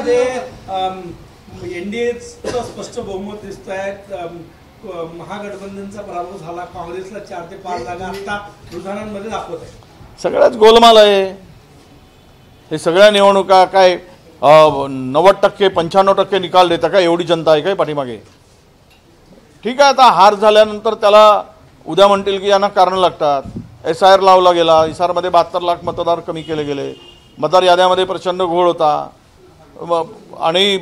बिहारमध्ये एनडीएचं स्पष्ट बहुमत दिसत आहे. महागठबंधनचा पराभव झाला, काँग्रेसला 4 ते 5 जागा आता रुझानांमध्ये दाखवत आहे. सगळ्याच गोलमाल आहे हे. सगळ्या निवडणुका काय 90% 95% निकाल देता का? एवढी जनता आहे काय पाठीमागे? ठीक आहे, आता हार झाल्यानंतर त्याला उद्या म्हणतील की यांना कारण लागतात. SIR लावला गेला, SIR मध्ये 72 लाख मतदार कमी केले गेले, मतदार याद्यामध्ये प्रचंड घोळ होता आणि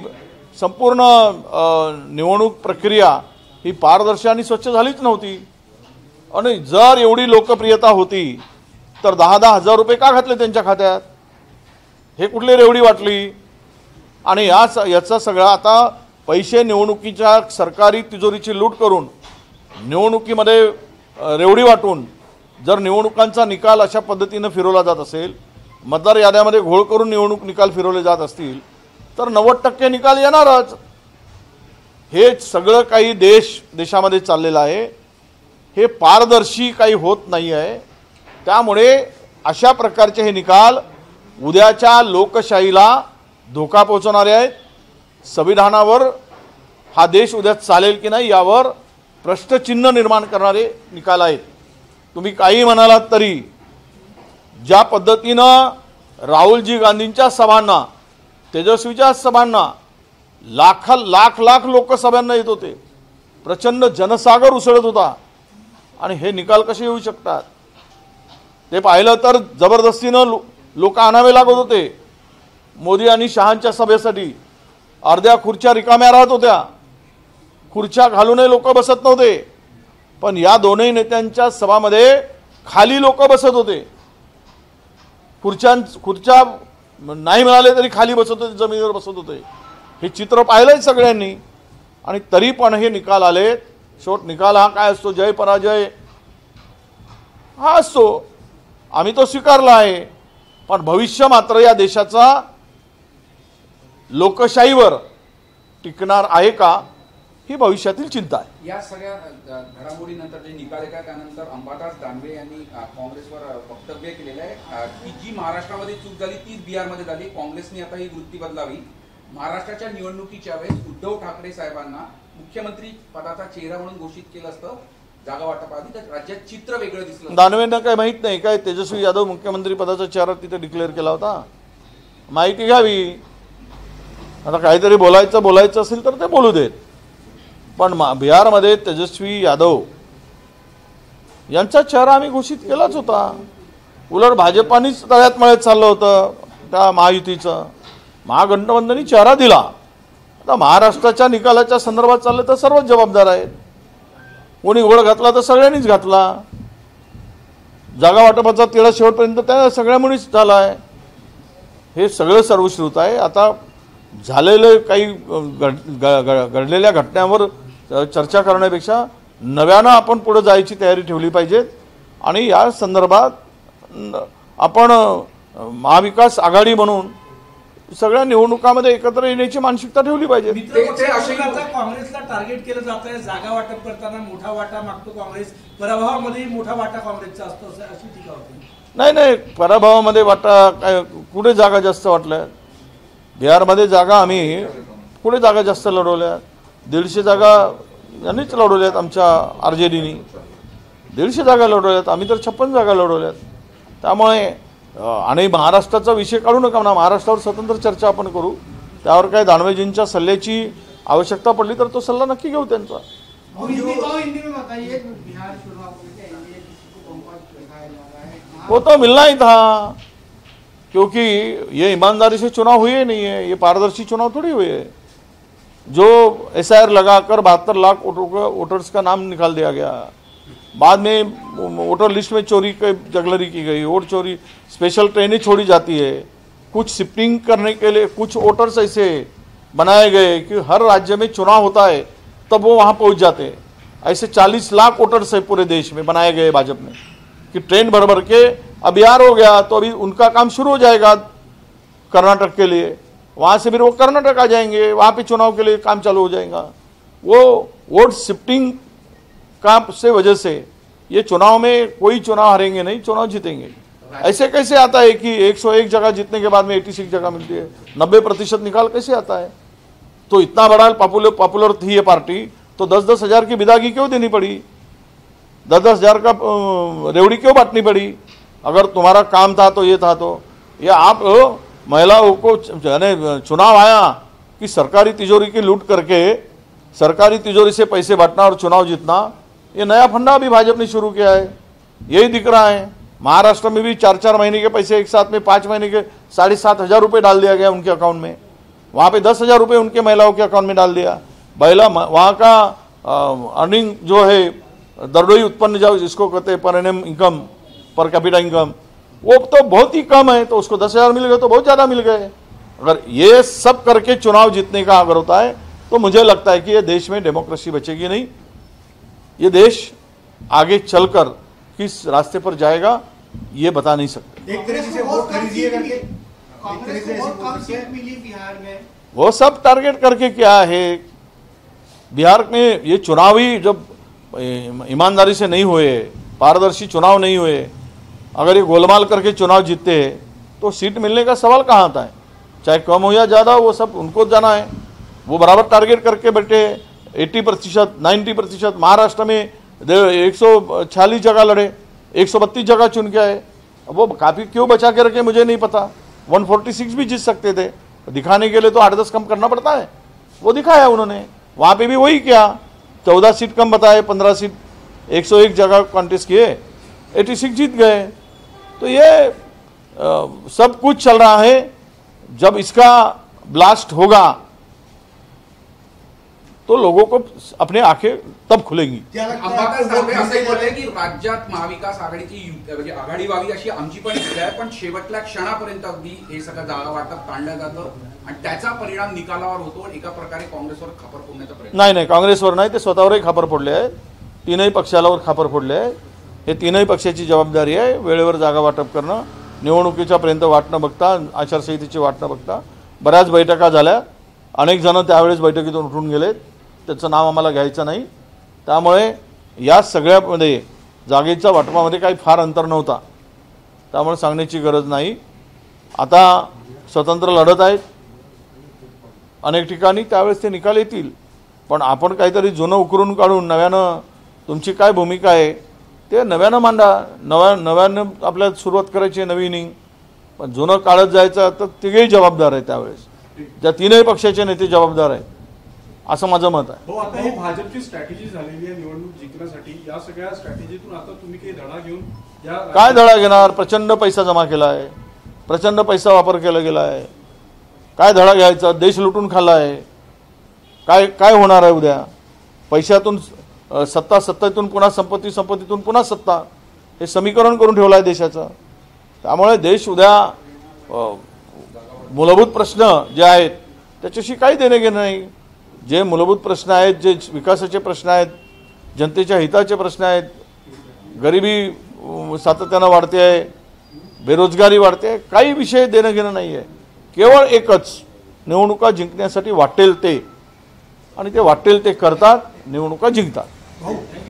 संपूर्ण निवडणूक प्रक्रिया ही पारदर्शी आणि स्वच्छ झालीच नव्हती. आणि जर एवढी लोकप्रियता होती तर 10-10 हजार रुपये का घातले त्यांच्या खात्यात? हे कुठली रेवडी वाटली? आणि याचा सगळा आता पैसे निवडणुकीच्या सरकारी तिजोरीची लूट करून निवडणुकीमध्ये रेवडी वाटून जर निवडणुकांचा निकाल अशा पद्धतीनं फिरवला जात असेल, मतदार याद्यामध्ये घोळ करून निवडणूक निकाल फिरवले जात असतील तर 90% निकाल येणारच. हे सगळं काही देशामध्ये चाललेलं आहे. हे पारदर्शी काही होत नाही आहे. त्यामुळे अशा प्रकारचे हे निकाल उद्याच्या लोकशाहीला धोका पोहोचवणारे आहेत. संविधानावर हा देश उद्या चालेल की नाही यावर प्रश्नचिन्ह निर्माण करणारे निकाल आहेत. तुम्ही काही म्हणालात तरी ज्या पद्धतीनं राहुलजी गांधींच्या सभांना, तेजस्वीच्या सभांना लाख लोकसभांना येत होते, प्रचंड जनसागर उसळत होता, आणि हे निकाल कसे येऊ शकतात? ते पाहिलं तर जबरदस्तीनं लोक आणावे लागत होते. मोदी आणि शहांच्या सभेसाठी अर्ध्या खुर्च्या रिकाम्या राहत होत्या, खुर्च्या घालूनही लोक बसत नव्हते. पण या दोनही नेत्यांच्या सभामध्ये खाली लोक बसत होते. खुर्च्या नाही मिळाले तरी खाली बसत होते, जमिनीवर बसत होते. हे चित्र पाहिलंय सगळ्यांनी. आणि तरी पण हे निकाल आलेत. शेवट निकाल हा काय असतो? जय पराजय हा असतो. आम्ही तो स्वीकारला आहे. पण भविष्य मात्र या देशाचा लोकशाहीवर टिकणार आहे का, ही भविष्यातील चिंता आहे. या सगळ्या घडामोडीनंतर जे निकाल आहे त्यानंतर अंबादास दानवे यांनी काँग्रेसवर वक्तव्य केलेलं आहे की जी महाराष्ट्रामध्ये चूक झाली तीच बिहारमध्ये झाली. काँग्रेसने आता ही वृत्ती बदलावी. महाराष्ट्राच्या निवडणुकीच्या वेळेस उद्धव ठाकरे साहेबांना मुख्यमंत्री पदाचा चेहरा म्हणून घोषित केलं असतं जागा वाटपाआधी, तर राज्यात चित्र वेगळं दिसलं. दानवेंना काय माहित नाही काय तेजस्वी यादव मुख्यमंत्री पदाचा चेहरा तिथे डिक्लेअर केला होता? माहिती घ्यावी. आता काहीतरी बोलायचं असेल तर ते बोलू देत. पण बिहारमध्ये तेजस्वी यादव यांचा चेहरा आम्ही घोषित केलाच होता. उलट भाजपानेच तळ्यात मळ्यात चाललं होतं त्या महायुतीचं. महागठबंधनी चेहरा दिला. आता महाराष्ट्राच्या निकालाच्या संदर्भात चाललं तर सर्वच जबाबदार आहेत. कोणी घोळ घातला तर सगळ्यांनीच घातला. जागा वाटपाचा तिढा शेवटपर्यंत त्या सगळ्यामुळेच झाला आहे. हे सगळं सर्वश्रुत आहे. आता झालेलं काही घडलेल्या घटनांवर चर्चा करण्यापेक्षा नव्यानं आपण पुढे जायची तयारी ठेवली पाहिजे. आणि या संदर्भात आपण महाविकास आघाडी म्हणून सगळ्या निवडणुकामध्ये एकत्र येण्याची मानसिकता ठेवली पाहिजे. काँग्रेसला टार्गेट केलं जात आहे. जागा वाटप करताना मोठा वाटा मागतो काँग्रेस, पराभवामध्ये मोठा वाटा काँग्रेसचा असतो अशी टीका होती. नाही, पराभवामध्ये वाटा काय? कुठे जागा जास्त वाटल्या? बिहारमध्ये जागा आम्ही कुठे जागा जास्त लढवल्या? 150 जागा यांनीच लढवल्यात. आमच्या RJDनी 150 जागा लढवल्यात. आम्ही तर 56 जागा लढवल्यात. त्यामुळे आणि महाराष्ट्राचा विषय काढू नका म्हणा. महाराष्ट्रावर स्वतंत्र चर्चा आपण करू. त्यावर काय दानवेजींच्या सल्ल्याची आवश्यकता पडली तर तो सल्ला नक्की घेऊ त्यांचा. वो तो मिलना ही था, क्योंकि ये ईमानदारी से चुनाव हुए नहीं है. ये पारदर्शी चुनाव थोड़ी हुए है. जो SIR लगाकर 72 लाख वोटर्स का नाम निकाल दिया गया. बाद में वोटर लिस्ट में चोरी जगलरी की गई, वोट चोरी, स्पेशल ट्रेनें छोड़ी जाती है. कुछ शिफ्टिंग करने के लिए कुछ वोटर्स ऐसे बनाए गए कि हर राज्य में चुनाव होता है तब वो वहाँ पहुँच जाते हैं. ऐसे 40 लाख वोटर्स है पूरे देश में बनाए गए भाजपा ने कि ट्रेन भर भर के. अब बिहार हो गया तो अभी उनका काम शुरू हो जाएगा कर्नाटक के लिए. वहाँ से फिर वो कर्नाटक आ जाएंगे, वहाँ पे चुनाव के लिए काम चालू हो जाएगा. वो वोट शिफ्टिंग का से वजह से ये चुनाव में कोई चुनाव हारेंगे नहीं, चुनाव जीतेंगे. ऐसे कैसे आता है कि 101 जगह जीतने के बाद में 86 जगह मिलती है? 90% निकाल कैसे आता है? तो इतना बड़ा पॉपुलर थी ये पार्टी, तो 10-10 हजार की विदागी क्यों देनी पड़ी? 10-10 हजार का रेवड़ी क्यों बांटनी पड़ी? अगर तुम्हारा काम था तो ये था तो ये आप महिलाओं को चुनाव आया कि सरकारी तिजोरी की लूट करके सरकारी तिजोरी से पैसे बांटना और चुनाव जीतना, ये नया फंडा अभी भाजपा ने शुरू किया है। यही दिख रहा है। महाराष्ट्र में भी 4-4 महीने के पैसे एक साथ में 5 महीने के 7,500 रुपये डाल दिया गया उनके अकाउंट में। वहाँ पे 10,000 रुपये उनके महिलाओं के अकाउंट में डाल दिया। वहाँ का अर्निंग जो है दरडोई उत्पन्न जो जिसको कहते हैं per annum income, per capita income, वो तो बहुत ही कम है, तो उसको 10,000 मिल गए तो बहुत ज़्यादा मिल गए। अगर ये सब करके चुनाव जीतने का अगर होता है तो मुझे लगता है कि ये देश में डेमोक्रेसी बचेगी नहीं। ये देश आगे चलकर किस रास्ते पर जाएगा ये बता नहीं सकते। एक तरह से वोट खरीदिए करके कांग्रेस को बहुत कम सीट मिली बिहार में। वो सब टारगेट करके क्या है? बिहार में ये चुनावी जब ईमानदारी से नहीं हुए, पारदर्शी चुनाव नहीं हुए, अगर ये गोलमाल करके चुनाव जीतते हैं तो सीट मिलने का सवाल कहाँ आता है? चाहे कम हो या ज़्यादा, वो सब उनको जाना है। वो बराबर टारगेट करके बैठे 80%, 90%। महाराष्ट्र में 146 जगह लड़े, 132 जगह चुन के आए। वो काफ़ी क्यों बचा के रखे मुझे नहीं पता। 146 भी जीत सकते थे, दिखाने के लिए तो 8-10 कम करना पड़ता है। वो दिखाया उन्होंने, वहाँ पे भी वही किया। 14 सीट कम बताए, 15 सीट 101 जगह कॉन्टेस्ट किए, 86 जीत गए। तो ये सब कुछ चल रहा है। जब इसका ब्लास्ट होगा तो लोगों को अपने आंखें तब खुलेंगी। अंबादास दानवे असे बोलले की राज्यात महाविकास आघाडीची म्हणजे आघाडी व्हावी अशी आमची पण इच्छा आहे, पण शेवटल्या क्षणापर्यंत अगदी हे सगळं जागा वाटप ताणलं जातं आणि त्याचा परिणाम निकालावर होतो आणि एका प्रकारे काँग्रेसवर खापर फोडण्याचा प्रयत्न। नाही, काँग्रेसवर नाही, ते स्वतःवरही खापर फोडले आहे। तीनही पक्षालावर खापर फोडले आहे। हे तीनही पक्षाची जबाबदारी आहे वेळेवर जागा वाटप करणं, निवडणुकीच्या पर्यंत वाटणं बघता, आचारसंहितेची वाटणं बघता। बऱ्याच बैठका झाल्या, अनेक जण त्यावेळेस बैठकीतून उठून गेलेत, त्याचं नाव आम्हाला घ्यायचं नाही। त्यामुळे या सगळ्यामध्ये जागेच्या वाटपामध्ये काही फार अंतर नव्हता, त्यामुळे सांगण्याची गरज नाही। आता स्वतंत्र लढत आहेत अनेक ठिकाणी, त्यावेळेस ते निकाल येतील। पण आपण काहीतरी जुनं उकरून काढून नव्यानं तुमची काय भूमिका आहे ते नव्यानं मांडा। नव्यानं आपल्याला सुरुवात करायची नवी इनिंग, पण जुनं काढत जायचं तर तिघेही जबाबदार आहे। त्यावेळेस त्या तीनही पक्षाचे नेते जबाबदार आहेत, असं माझं मत आहे। हो, आता ही भाजपची स्ट्रॅटेजी झालेली आहे निवडणूक जिंकण्यासाठी। या सगळ्या स्ट्रॅटेजीतून आता तुम्ही काही धडा घेऊन काय धडा घेणार? प्रचंड पैसा जमा केला आहे, प्रचंड पैसा वापर केला गेला आहे। काय धडा घ्यायचा? देश लुटून खाल्ला आहे। काय होणार आहे उद्या? पैशातून सत्तेतून पुन्हा संपत्तीतून पुन्हा सत्ता, हे समीकरण करून ठेवलं आहे देशाचं। त्यामुळे देश उद्या मूलभूत प्रश्न जे आहेत त्याच्याशी काही देणे घेणं नाही। जे मूलभूत प्रश्न आहेत, जे विकासाचे प्रश्न आहेत, जनतेच्या हिताचे प्रश्न आहेत, गरिबी सातत्यानं वाढते आहे, बेरोजगारी वाढते आहे, काही विषय देणं घेणं नाही आहे। केवळ एकच, निवडणुका जिंकण्यासाठी वाटेल ते, आणि ते वाटेल ते करतात, निवडणुका जिंकतात।